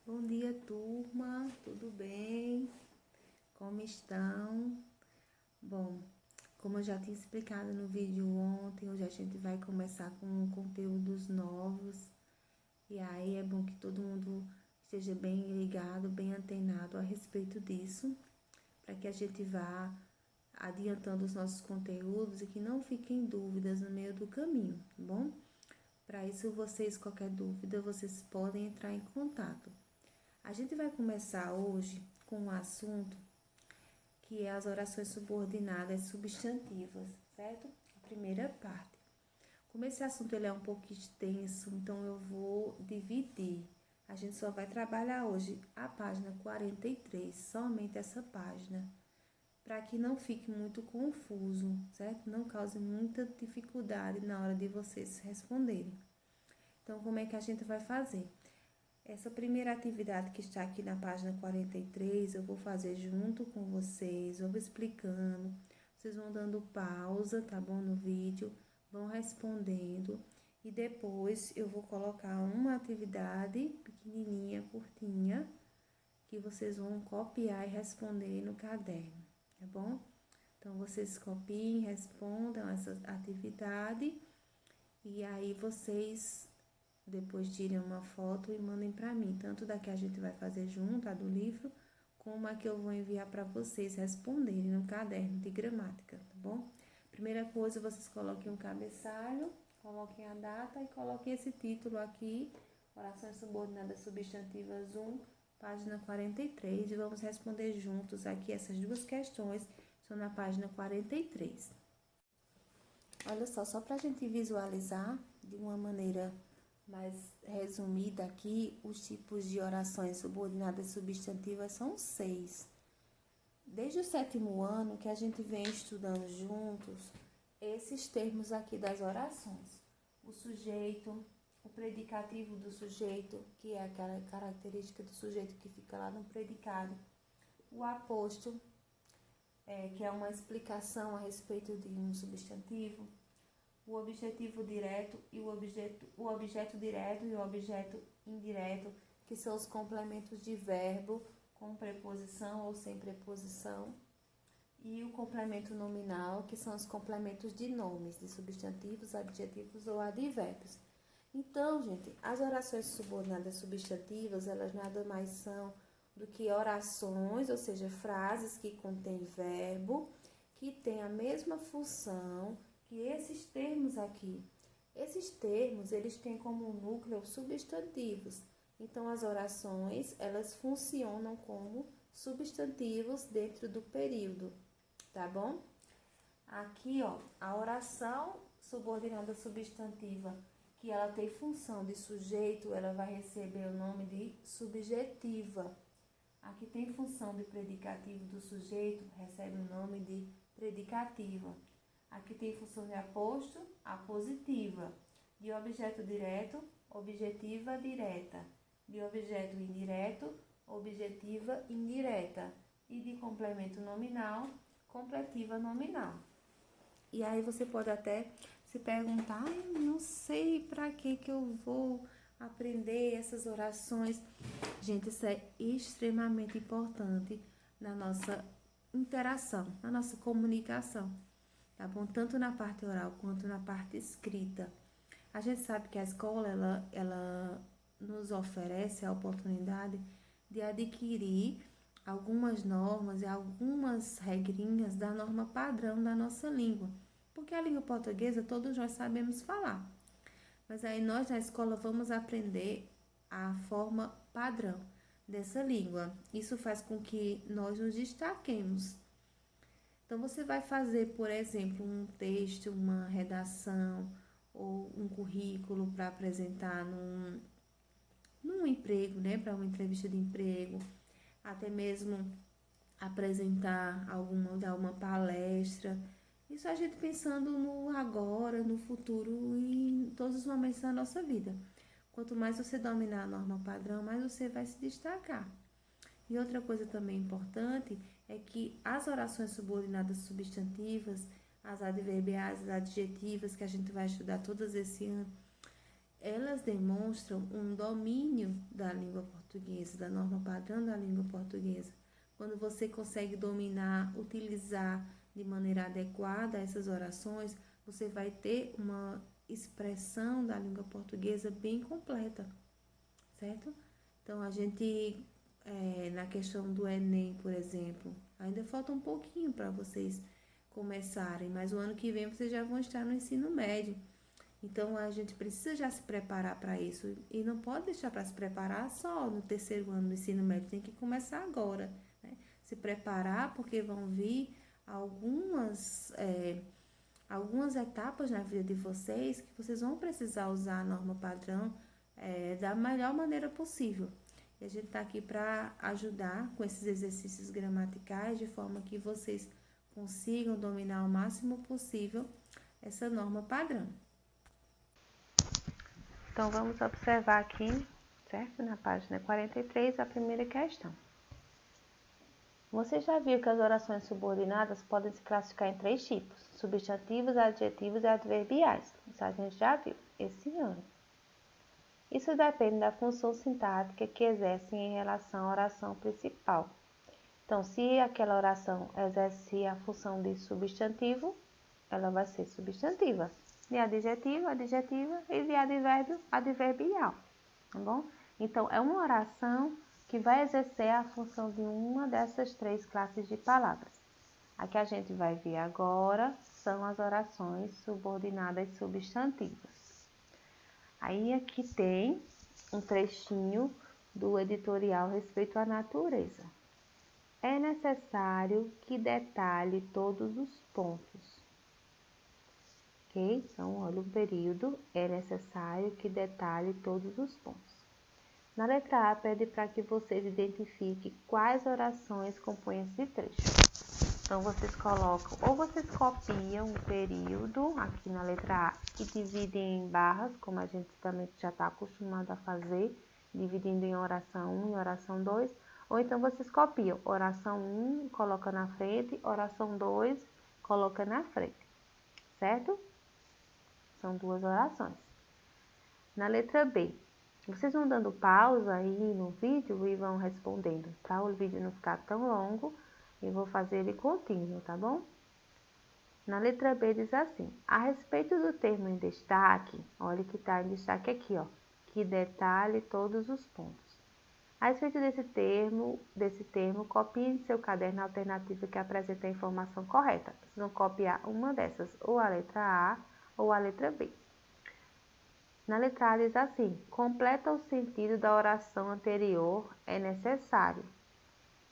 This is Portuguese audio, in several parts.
Bom dia, turma, tudo bem? Como estão? Bom, como eu já tinha explicado no vídeo ontem, hoje a gente vai começar com conteúdos novos. E aí é bom que todo mundo esteja bem ligado, bem antenado a respeito disso, para que a gente vá adiantando os nossos conteúdos e que não fiquem dúvidas no meio do caminho, tá bom? Para isso, qualquer dúvida, vocês podem entrar em contato. A gente vai começar hoje com um assunto que é as orações subordinadas substantivas, certo? A primeira parte. Como esse assunto ele é um pouco extenso, então eu vou dividir. A gente só vai trabalhar hoje a página 43, somente essa página, para que não fique muito confuso, certo? Não cause muita dificuldade na hora de vocês responderem. Então, como é que a gente vai fazer? Essa primeira atividade que está aqui na página 43, eu vou fazer junto com vocês, eu vou explicando, vocês vão dando pausa, tá bom, no vídeo, vão respondendo, e depois eu vou colocar uma atividade pequenininha, curtinha, que vocês vão copiar e responder no caderno, tá bom? Então, vocês copiem, respondam essa atividade, e aí vocês depois tirem uma foto e mandem para mim, tanto da que a gente vai fazer junto, a do livro, como a que eu vou enviar para vocês responderem no caderno de gramática, tá bom? Primeira coisa, vocês coloquem um cabeçalho, coloquem a data e coloquem esse título aqui, Orações Subordinadas Substantivas 1, página 43, e vamos responder juntos aqui essas duas questões, são na página 43. Olha só para a gente visualizar de uma maneira mais resumida aqui, os tipos de orações subordinadas substantivas são 6. Desde o 7º ano que a gente vem estudando juntos esses termos aqui das orações. O sujeito, o predicativo do sujeito, que é aquela característica do sujeito que fica lá no predicado. O aposto, que é uma explicação a respeito de um substantivo. O objetivo direto e o objeto direto e o objeto indireto, que são os complementos de verbo com preposição ou sem preposição, e o complemento nominal, que são os complementos de nomes, de substantivos, adjetivos ou advérbios. Então, gente, as orações subordinadas substantivas, elas nada mais são do que orações, ou seja, frases que contêm verbo, que têm a mesma função que esses termos aqui. Esses termos, eles têm como núcleo substantivos. Então, as orações, elas funcionam como substantivos dentro do período, tá bom? Aqui, ó, a oração subordinada substantiva, que ela tem função de sujeito, ela vai receber o nome de subjetiva. Aqui tem função de predicativo do sujeito, recebe o nome de predicativa. Aqui tem função de aposto, apositiva. De objeto direto, objetiva direta. De objeto indireto, objetiva indireta. E de complemento nominal, completiva nominal. E aí você pode até se perguntar, não sei para que eu vou aprender essas orações. Gente, isso é extremamente importante na nossa interação, na nossa comunicação. Tá bom? Tanto na parte oral quanto na parte escrita. A gente sabe que a escola, ela nos oferece a oportunidade de adquirir algumas normas e algumas regrinhas da norma padrão da nossa língua. Porque a língua portuguesa todos nós sabemos falar. Mas aí nós na escola vamos aprender a forma padrão dessa língua. Isso faz com que nós nos destaquemos. Então, você vai fazer, por exemplo, um texto, uma redação ou um currículo para apresentar num emprego, né? Para uma entrevista de emprego, até mesmo dar uma palestra. Isso a gente pensando no agora, no futuro e em todos os momentos da nossa vida. Quanto mais você dominar a norma padrão, mais você vai se destacar. E outra coisa também importante é que as orações subordinadas substantivas, as adverbiais, as adjetivas, que a gente vai estudar todas esse ano, elas demonstram um domínio da língua portuguesa, da norma padrão da língua portuguesa. Quando você consegue dominar, utilizar de maneira adequada essas orações, você vai ter uma expressão da língua portuguesa bem completa, certo? Então, a gente, na questão do Enem, por exemplo, ainda falta um pouquinho para vocês começarem, mas o ano que vem vocês já vão estar no ensino médio. Então, a gente precisa já se preparar para isso e não pode deixar para se preparar só no terceiro ano do ensino médio, tem que começar agora, né? Se preparar porque vão vir algumas etapas na vida de vocês que vocês vão precisar usar a norma padrão da melhor maneira possível. E a gente está aqui para ajudar com esses exercícios gramaticais de forma que vocês consigam dominar o máximo possível essa norma padrão. Então, vamos observar aqui, certo? Na página 43, a primeira questão. Você já viu que as orações subordinadas podem se classificar em 3 tipos: substantivos, adjetivos e adverbiais. Isso a gente já viu esse ano. Isso depende da função sintática que exercem em relação à oração principal. Então, se aquela oração exerce a função de substantivo, ela vai ser substantiva. De adjetivo, adjetiva, e de advérbio, adverbial, tá bom? Então, é uma oração que vai exercer a função de uma dessas 3 classes de palavras. A que a gente vai ver agora são as orações subordinadas substantivas. Aí aqui tem um trechinho do editorial respeito à natureza. É necessário que detalhe todos os pontos. Ok? Então, olha o período. É necessário que detalhe todos os pontos. Na letra A, pede para que vocês identifiquem quais orações compõem esse trecho. Então, vocês colocam, ou vocês copiam o período aqui na letra A e dividem em barras, como a gente também já está acostumado a fazer, dividindo em oração 1 e oração 2, ou então vocês copiam oração 1, coloca na frente, oração 2, coloca na frente, certo? São 2 orações. Na letra B, vocês vão dando pausa aí no vídeo e vão respondendo, para o vídeo não ficar tão longo, eu vou fazer ele contínuo, tá bom? Na letra B diz assim: a respeito do termo em destaque, olha que está em destaque aqui, ó, que detalhe todos os pontos. A respeito desse termo, copie em seu caderno a alternativa que apresenta a informação correta. Vocês vão copiar uma dessas, ou a letra A ou a letra B. Na letra A diz assim: completa o sentido da oração anterior, é necessário.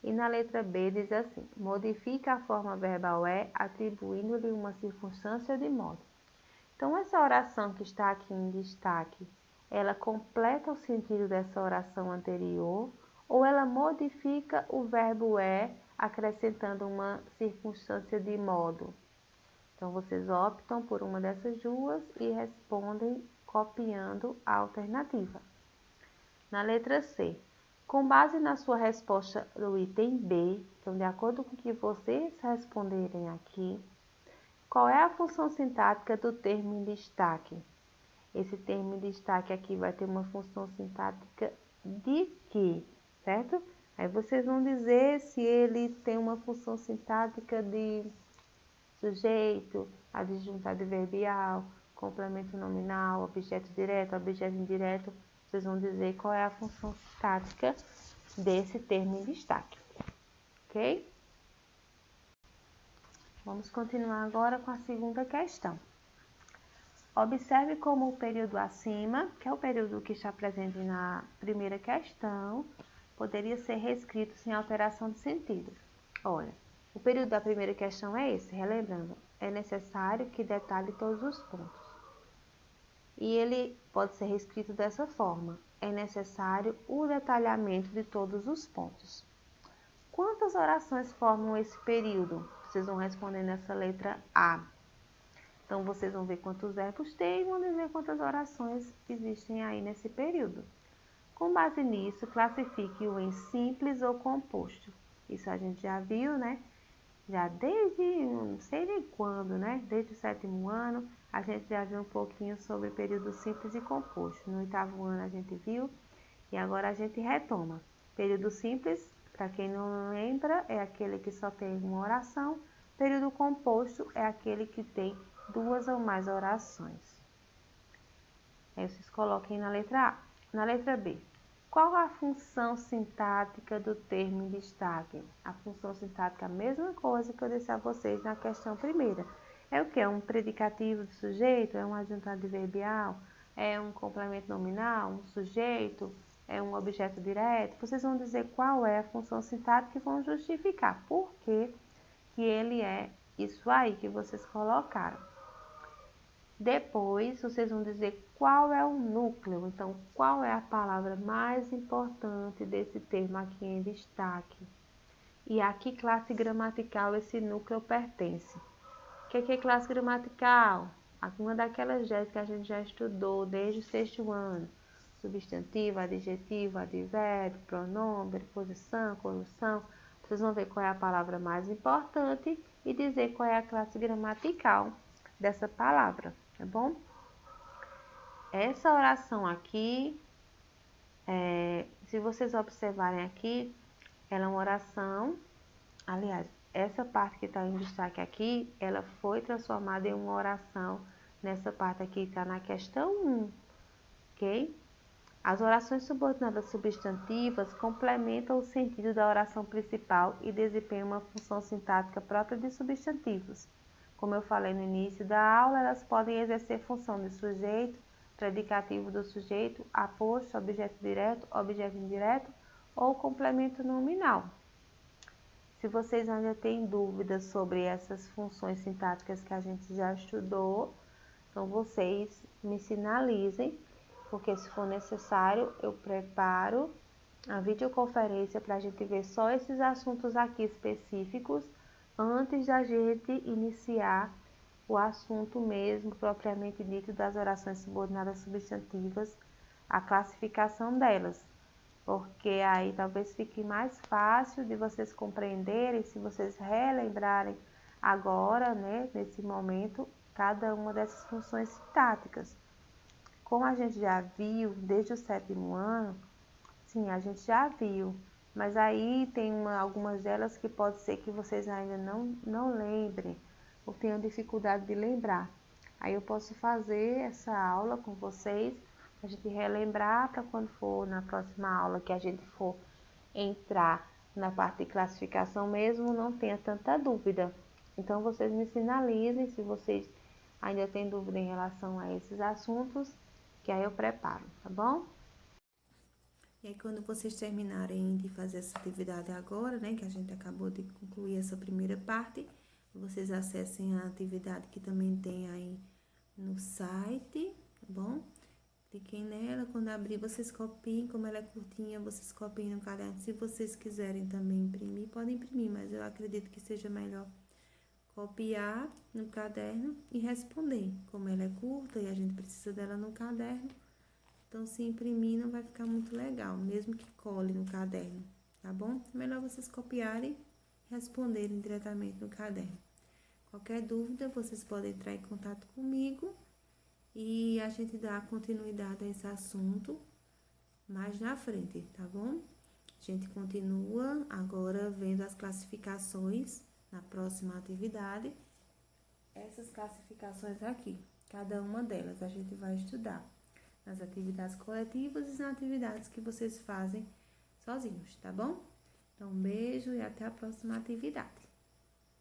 E na letra B diz assim: modifica a forma verbal é, atribuindo-lhe uma circunstância de modo. Então, essa oração que está aqui em destaque, ela completa o sentido dessa oração anterior ou ela modifica o verbo é, acrescentando uma circunstância de modo? Então, vocês optam por uma dessas duas e respondem copiando a alternativa. Na letra C, com base na sua resposta do item B, então, de acordo com o que vocês responderem aqui, qual é a função sintática do termo em destaque? Esse termo em destaque aqui vai ter uma função sintática de quê? Certo? Aí vocês vão dizer se ele tem uma função sintática de sujeito, adjunto adverbial, complemento nominal, objeto direto, objeto indireto. Vocês vão dizer qual é a função sintática desse termo em destaque. Ok? Vamos continuar agora com a segunda questão. Observe como o período acima, que é o período que está presente na primeira questão, poderia ser reescrito sem alteração de sentido. Olha, o período da primeira questão é esse, relembrando, é necessário que detalhe todos os pontos. E ele pode ser reescrito dessa forma, é necessário o detalhamento de todos os pontos. Quantas orações formam esse período? Vocês vão responder nessa letra A. Então, vocês vão ver quantos verbos tem e vão dizer quantas orações existem aí nesse período. Com base nisso, classifique-o em simples ou composto. Isso a gente já viu, né? já desde, não sei nem quando, né? Desde o 7º ano, a gente já viu um pouquinho sobre período simples e composto. No 8º ano a gente viu e agora a gente retoma. Período simples, para quem não lembra, é aquele que só tem uma oração. Período composto é aquele que tem 2 ou mais orações. Aí vocês coloquem na letra A. Na letra B, qual a função sintática do termo em destaque? A função sintática é a mesma coisa que eu disse a vocês na questão primeira. É o que? É um predicativo do sujeito? É um adjunto adverbial? É um complemento nominal? Um sujeito? É um objeto direto? Vocês vão dizer qual é a função sintática e vão justificar por que ele é isso aí que vocês colocaram. Depois, vocês vão dizer qual é o núcleo. Então, qual é a palavra mais importante desse termo aqui em destaque? E a que classe gramatical esse núcleo pertence? O que é classe gramatical? Alguma daquelas 10 que a gente já estudou desde o 6º ano. Substantivo, adjetivo, advérbio, pronome, preposição, conjunção. Vocês vão ver qual é a palavra mais importante e dizer qual é a classe gramatical dessa palavra, tá bom? Essa oração aqui, se vocês observarem aqui, ela é uma oração, aliás, essa parte que está em destaque aqui, ela foi transformada em uma oração nessa parte aqui, está na questão 1, ok? As orações subordinadas substantivas complementam o sentido da oração principal e desempenham uma função sintática própria de substantivos. Como eu falei no início da aula, elas podem exercer função de sujeito, predicativo do sujeito, aposto, objeto direto, objeto indireto ou complemento nominal. Se vocês ainda têm dúvidas sobre essas funções sintáticas que a gente já estudou, então vocês me sinalizem, porque se for necessário, eu preparo a videoconferência para a gente ver só esses assuntos aqui específicos antes da gente iniciar o assunto mesmo, propriamente dito, das orações subordinadas substantivas, a classificação delas, porque aí talvez fique mais fácil de vocês compreenderem se vocês relembrarem agora, né, nesse momento, cada uma dessas funções sintáticas. Como a gente já viu desde o 7º ano, sim, a gente já viu, mas aí tem algumas delas que pode ser que vocês ainda não lembrem ou tenham dificuldade de lembrar. Aí eu posso fazer essa aula com vocês, a gente relembrar para quando for na próxima aula que a gente for entrar na parte de classificação mesmo, não tenha tanta dúvida. Então, vocês me sinalizem se vocês ainda têm dúvida em relação a esses assuntos, que aí eu preparo, tá bom? E aí, quando vocês terminarem de fazer essa atividade agora, né, que a gente acabou de concluir essa primeira parte, vocês acessem a atividade que também tem aí no site, tá bom? Cliquem nela, quando abrir vocês copiem, como ela é curtinha, vocês copiem no caderno. Se vocês quiserem também imprimir, podem imprimir, mas eu acredito que seja melhor copiar no caderno e responder. Como ela é curta e a gente precisa dela no caderno, então se imprimir não vai ficar muito legal, mesmo que cole no caderno, tá bom? É melhor vocês copiarem e responderem diretamente no caderno. Qualquer dúvida, vocês podem entrar em contato comigo e a gente dá continuidade a esse assunto mais na frente, tá bom? A gente continua agora vendo as classificações na próxima atividade. Essas classificações aqui, cada uma delas a gente vai estudar nas atividades coletivas e nas atividades que vocês fazem sozinhos, tá bom? Então, um beijo e até a próxima atividade.